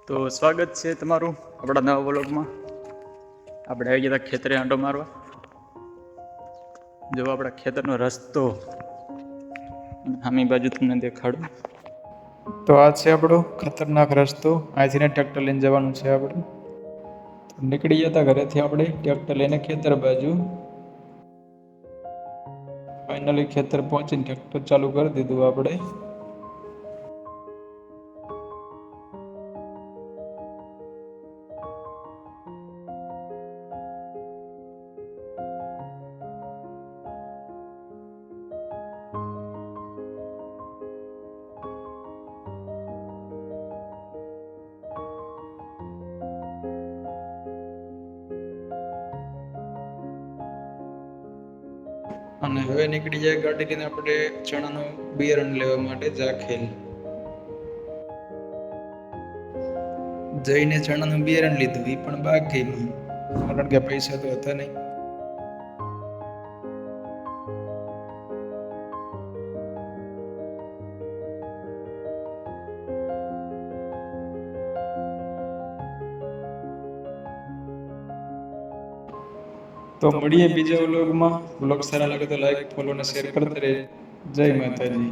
તો સ્વાગત છે તમારું આપણા નવા વ્લોગમાં. આપણે આવી ગયા ખેતરે આંટો મારવા. જો આપણા ખેતરનો રસ્તો આમી બાજુ તમને દેખાડું. તો આ છે આપણો ખતરનાક રસ્તો. અહીંથી ટ્રેક્ટર લઈને જવાનું છે આપણે. નીકળી ગયા હતા ઘરેથી આપણે ટ્રેક્ટર લઈને ખેતર બાજુ. ફાઇનલી ખેતર પહોંચીને ટ્રેક્ટર ચાલુ કરી દીધું આપણે. અને હવે નીકળી જાય ગાડી લઈને આપણે ચણાનું બિયારણ લેવા માટે જાખેલ. જઈને ચણાનું બિયારણ લીધું, એ પણ બાકીમાં, કારણ કે પૈસા તો હતા નહીં. તો મળીએ બીજા વ્લોગમાં. વ્લોગ સારા લાગે તો લાઈક, ફોલો અને શેર કરતા રહે. જય માતાજી.